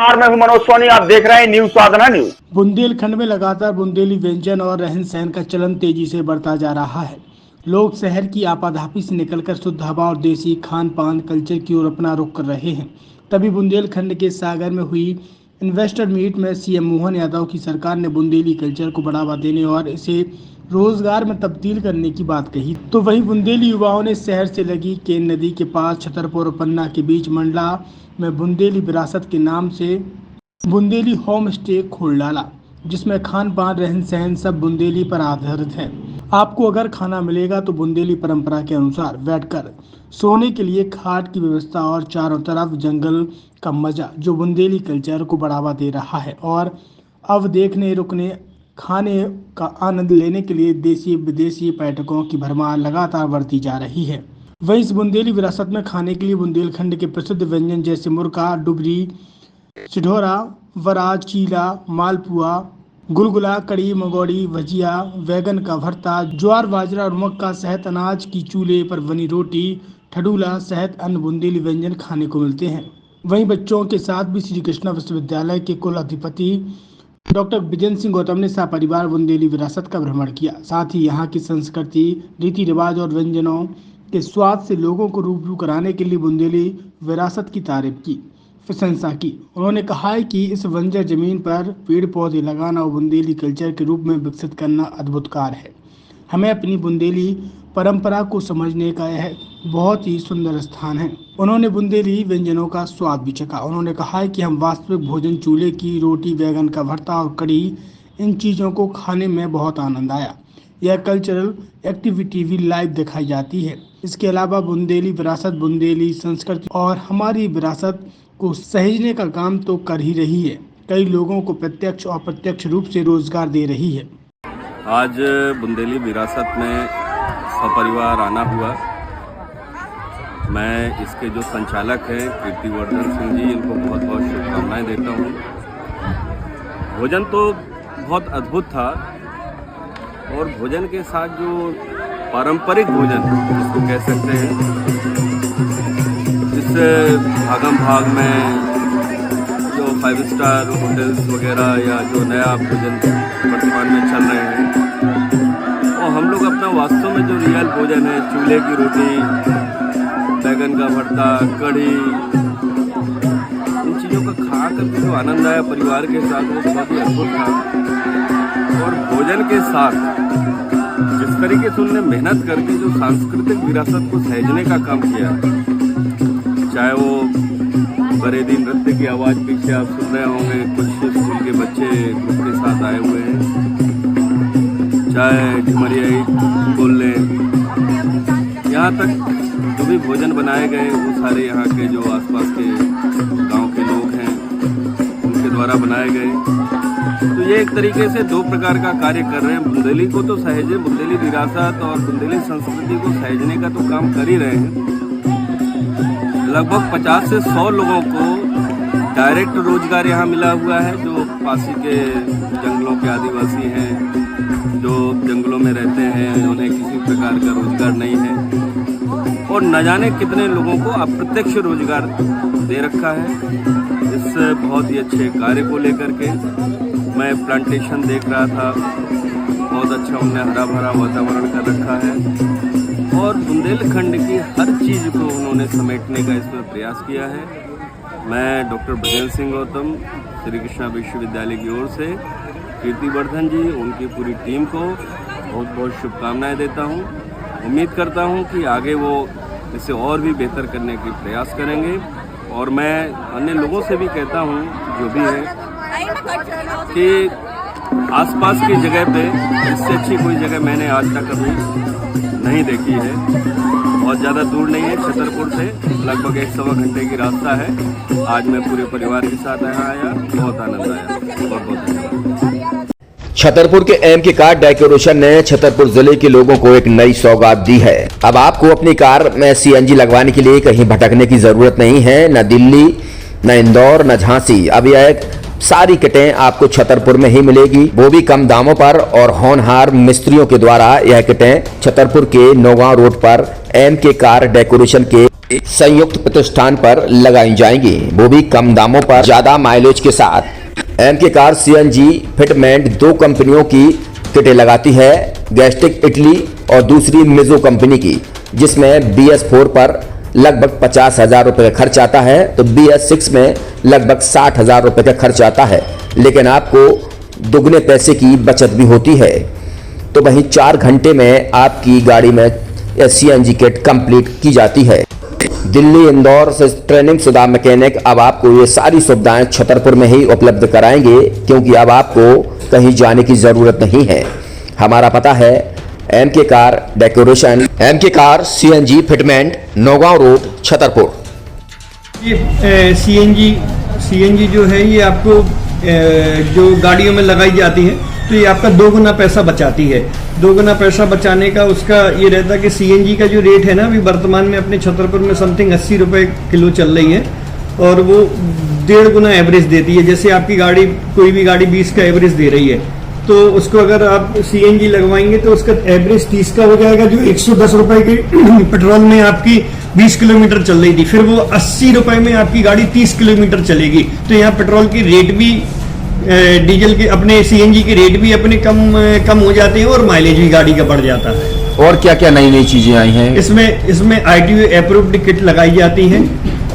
मैं हूं मनोज सोनी, आप देख रहे हैं न्यूज साधना न्यूज। बुंदेलखंड में लगातार बुंदेली व्यंजन और रहन सहन का चलन तेजी से बढ़ता जा रहा है। लोग शहर की आपाधापी से निकलकर शुद्ध हवा और देसी खान पान कल्चर की ओर अपना रुख कर रहे हैं। तभी बुंदेलखंड के सागर में हुई इन्वेस्टर मीट में सीएम मोहन यादव की सरकार ने बुंदेली कल्चर को बढ़ावा देने और इसे रोजगार में तब्दील करने की बात कही। तो वहीं बुंदेली युवाओं ने शहर से लगी केन नदी के पास छतरपुर और पन्ना के बीच मंडला में बुंदेली विरासत के नाम से बुंदेली होम स्टे खोल डाला, जिसमें खान पान रहन सहन सब बुंदेली पर आधारित है। आपको अगर खाना मिलेगा तो बुंदेली परंपरा के अनुसार बैठकर सोने के लिए खाट की व्यवस्था और चारों तरफ जंगल का मजा, जो बुंदेली कल्चर को बढ़ावा दे रहा है। और अब देखने रुकने खाने का आनंद लेने के लिए देसी विदेशी पर्यटकों की भरमार लगातार बढ़ती जा रही है। वहीं इस बुंदेली विरासत में खाने के लिए बुंदेलखंड के प्रसिद्ध व्यंजन जैसे मुर्गा, डुबरी, सिढोरा, वरा, चीला, मालपुआ, गुलगुला, कड़ी, मंगोड़ी, भजिया, बैगन का भरता, ज्वार बाजरा और मक्का सहित अनाज की चूल्हे पर बनी रोटी, ठडूला सहित अन्य बुंदेली व्यंजन खाने को मिलते हैं। वहीं बच्चों के साथ भी श्री कृष्णा विश्वविद्यालय के कुल अधिपति डॉक्टर विजय सिंह गौतम ने सपरिवार बुंदेली विरासत का भ्रमण किया। साथ ही यहाँ की संस्कृति, रीति रिवाज और व्यंजनों के स्वाद से लोगों को रूबरू कराने के लिए बुंदेली विरासत की तारीफ की, प्रशंसा की। उन्होंने कहा है कि इस बंजर जमीन पर पेड़ पौधे लगाना और बुंदेली कल्चर के रूप में विकसित करना अद्भुत कार्य है। हमें अपनी बुंदेली परंपरा को समझने का यह बहुत ही सुंदर स्थान है। उन्होंने बुंदेली व्यंजनों का स्वाद भी चखा। उन्होंने कहा है कि हम वास्तविक भोजन, चूल्हे की रोटी, बैगन का भरता और कड़ी, इन चीज़ों को खाने में बहुत आनंद आया। यह कल्चरल एक्टिविटी भी लाइव दिखाई जाती है। इसके अलावा बुंदेली विरासत बुंदेली संस्कृति और हमारी विरासत को सहेजने का काम तो कर ही रही है, कई लोगों को प्रत्यक्ष और अप्रत्यक्ष रूप से रोजगार दे रही है। आज बुंदेली विरासत में सपरिवार आना हुआ। मैं इसके जो संचालक हैं कीर्तिवर्धन सिंह जी, इनको बहुत बहुत शुभकामनाएं देता हूँ। भोजन तो बहुत अद्भुत था और भोजन के साथ जो पारंपरिक भोजन जिसको कह सकते हैं, जिससे भागम भाग में जो 5 स्टार होटल्स वगैरह या जो नया भोजन वर्तमान में चल रहे हैं, और हम लोग अपना वास्तव में जो रियल भोजन है, चूल्हे की रोटी, बैगन का भरता, कढ़ी, इन चीज़ों का खा करके जो आनंद आया परिवार के साथ, वो बहुत ही अद्भुत था। और भोजन के साथ जिस तरीके से उन्होंने मेहनत करके जो सांस्कृतिक विरासत को सहेजने का काम किया, चाहे वो बरेदी नृत्य की आवाज़ पीछे आप सुन रहे होंगे, कुछ स्कूल के बच्चे ग्रुप के साथ आए हुए हैं, चाहे ढिमरियाई बोल लें, यहाँ तक जो भी भोजन बनाए गए वो सारे यहाँ के जो आसपास के गांव के लोग हैं उनके द्वारा बनाए गए। तो ये एक तरीके से 2 प्रकार का कार्य कर रहे हैं। बुंदेली को तो सहेजे, बुंदेली विरासत और बुंदेली संस्कृति को सहेजने का तो काम कर ही रहे हैं। लगभग 50 से 100 लोगों को डायरेक्ट रोजगार यहाँ मिला हुआ है, जो पासी के जंगलों के आदिवासी हैं, जो जंगलों में रहते हैं, उन्हें किसी प्रकार का रोजगार नहीं है, और न जाने कितने लोगों को अप्रत्यक्ष रोजगार दे रखा है। इस बहुत ही अच्छे कार्य को लेकर के मैं प्लांटेशन देख रहा था, बहुत अच्छा उन्होंने हरा भरा वातावरण कर रखा है और बुंदेलखंड की हर चीज़ को उन्होंने समेटने का इसमें प्रयास किया है। मैं डॉक्टर विजय सिंह गौतम, श्री कृष्णा विश्वविद्यालय की ओर से कीर्तिवर्धन जी, उनकी पूरी टीम को बहुत बहुत शुभकामनाएं देता हूं। उम्मीद करता हूं कि आगे वो इसे और भी बेहतर करने की प्रयास करेंगे। और मैं अन्य लोगों से भी कहता हूं जो भी है कि आसपास की जगह पे इससे अच्छी कोई जगह मैंने आज तक कभी नहीं देखी है। बहुत ज़्यादा दूर नहीं है, छतरपुर से लगभग 1-1.25 घंटे की रास्ता है। आज मैं पूरे परिवार के साथ यहाँ आया, बहुत आनंद आया। बहुत बहुत धन्यवाद। छतरपुर के एम के कार डेकोरेशन ने छतरपुर जिले के लोगों को एक नई सौगात दी है। अब आपको अपनी कार में सीएनजी लगवाने के लिए कहीं भटकने की जरूरत नहीं है, न दिल्ली, न इंदौर, न झांसी। अब यह सारी किटें आपको छतरपुर में ही मिलेगी, वो भी कम दामों पर और होनहार मिस्त्रियों के द्वारा। यह किटें छतरपुर के नौगांव रोड पर एम के कार डेकोरेशन के संयुक्त प्रतिष्ठान पर लगाई जाएंगी, वो भी कम दामों पर ज्यादा माइलेज के साथ। एमके कार सीएनजी फिटमेंट 2 कंपनियों की किटें लगाती है, गैस्ट्रिक इटली और दूसरी मिजो कंपनी की, जिसमें BS4 पर लगभग 50,000 रुपए का खर्च आता है तो BS6 में लगभग 60,000 रुपए का खर्च आता है, लेकिन आपको दुगने पैसे की बचत भी होती है। तो वहीं 4 घंटे में आपकी गाड़ी में CNG किट कंप्लीट की जाती है। दिल्ली इंदौर से ट्रेनिंग शुदा मैकेनिक अब आपको ये सारी सुविधाएं छतरपुर में ही उपलब्ध कराएंगे, क्योंकि अब आपको कहीं जाने की जरूरत नहीं है। हमारा पता है MK car decoration, MK car CNG fitment, Naugaon road, Chhatarpur. ये सीएनजी जो है ये आपको जो गाड़ियों में लगाई जाती है तो ये आपका 2 गुना पैसा बचाती है। 2 गुना पैसा बचाने का उसका ये रहता है कि सीएनजी का जो रेट है ना अभी वर्तमान में अपने छतरपुर में समथिंग 80 रुपये किलो चल रही है और वो 1.5 गुना एवरेज देती है। जैसे आपकी गाड़ी कोई भी गाड़ी 20 का एवरेज दे रही है तो उसको अगर आप सीएनजी लगवाएंगे तो उसका एवरेज 30 का हो जाएगा, जो 110 रुपए की पेट्रोल में आपकी 20 किलोमीटर चल रही थी, फिर वो 80 रुपए में आपकी गाड़ी 30 किलोमीटर चलेगी। तो यहाँ पेट्रोल की रेट भी डीजल के अपने सीएनजी के रेट भी अपने कम हो जाते हैं और माइलेज भी गाड़ी का बढ़ जाता है। और क्या क्या नई नई चीजें आई हैं? इसमें ITO अप्रूव्ड किट लगाई जाती है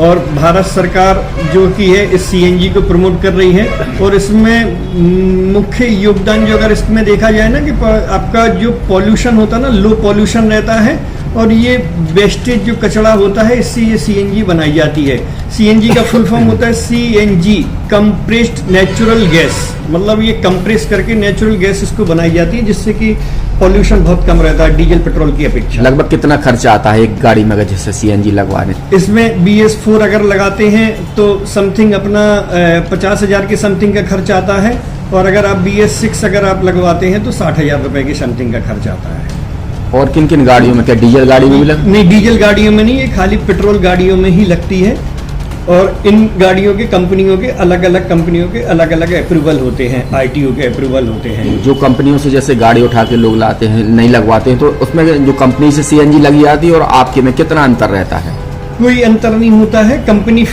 और भारत सरकार जो की है इस सीएनजी को प्रमोट कर रही है। और इसमें मुख्य योगदान जो अगर इसमें देखा जाए ना कि आपका जो पॉल्यूशन होता है ना, लो पॉल्यूशन रहता है और ये वेस्टेज जो कचरा होता है इससे ये सीएनजी बनाई जाती है। सीएनजी का फुल फॉर्म होता है CNG, कंप्रेस्ड नेचुरल गैस, मतलब ये कंप्रेस करके नेचुरल गैस इसको बनाई जाती है जिससे कि पॉल्यूशन बहुत कम रहता है डीजल पेट्रोल की अपेक्षा। लगभग कितना खर्चा आता है एक गाड़ी में अगर जैसे CNG लगवाने? इसमें BS4 अगर लगाते हैं तो समथिंग अपना 50,000 के समथिंग का खर्च आता है और अगर आप BS6 अगर आप लगवाते हैं तो 60,000 रुपए की समथिंग का खर्च आता है। और किन किन गाड़ियों में, क्या डीजल गाड़ी में भी नहीं, डीजल गाड़ियों में नहीं, ये खाली पेट्रोल गाड़ियों में ही लगती है। और इन गाड़ियों के कंपनियों के अलग अलग कंपनियों के अलग अलग अप्रूवल होते हैं, ITO के अप्रूवल होते हैं। जो कंपनियों से जैसे गाड़ी उठा के लोग लाते हैं नहीं लगवाते हैं, तो उसमें जो कंपनी से CNG लगी जाती है और आपके में कितना अंतर रहता है? कोई अंतर नहीं होता है। कंपनी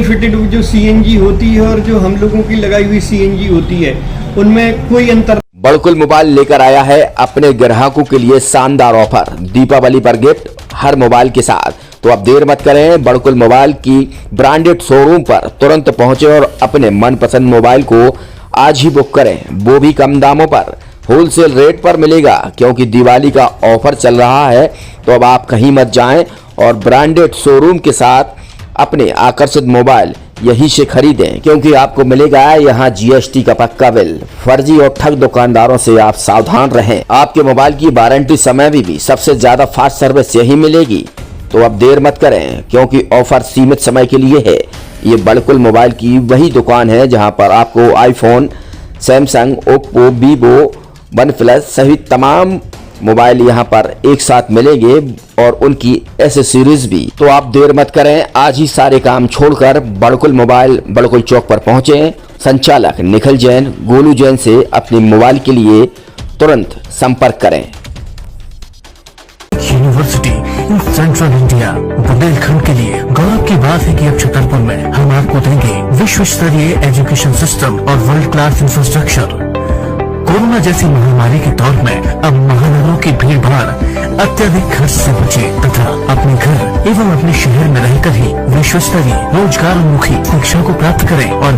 फिटेड जो CNG होती है और जो हम लोगों की लगाई हुई CNG होती है उनमें कोई अंतर। बड़कुल मोबाइल लेकर आया है अपने ग्राहकों के लिए शानदार ऑफर, दीपावली पर गिफ्ट हर मोबाइल के साथ। तो अब देर मत करें, बड़कुल मोबाइल की ब्रांडेड शोरूम पर तुरंत पहुंचे और अपने मनपसंद मोबाइल को आज ही बुक करें, वो भी कम दामों पर, होलसेल रेट पर मिलेगा। क्योंकि दिवाली का ऑफर चल रहा है तो अब आप कहीं मत जाएं और ब्रांडेड शोरूम के साथ अपने आकर्षित मोबाइल यहीं से खरीदें, क्योंकि आपको मिलेगा यहाँ GST का पक्का बिल। फर्जी और ठग दुकानदारों से आप सावधान रहें। आपके मोबाइल की वारंटी समय में भी सबसे ज्यादा फास्ट सर्विस यही मिलेगी। तो अब देर मत करें, क्योंकि ऑफर सीमित समय के लिए है। ये बड़कुल मोबाइल की वही दुकान है जहां पर आपको iPhone, Samsung, Oppo, Vivo, OnePlus सहित तमाम मोबाइल यहां पर एक साथ मिलेंगे और उनकी एसेसरीज भी। तो आप देर मत करें, आज ही सारे काम छोड़कर बड़कुल मोबाइल बड़कुल चौक पर पहुंचे। संचालक निखिल जैन, गोलू जैन से अपने मोबाइल के लिए तुरंत संपर्क करें। University in central India, Bundelkhand के लिए गौरव की बात है कि अब छतरपुर में हम आपको देंगे विश्व स्तरीय एजुकेशन सिस्टम और वर्ल्ड क्लास इंफ्रास्ट्रक्चर। कोरोना जैसी महामारी के दौर में अब महानगरों की भीड़ भाड़ अत्यधिक खर्च से बचे तथा अपने घर एवं अपने शहर में रहकर ही विश्व स्तरीय रोजगार उन्मुखी शिक्षा को प्राप्त करें और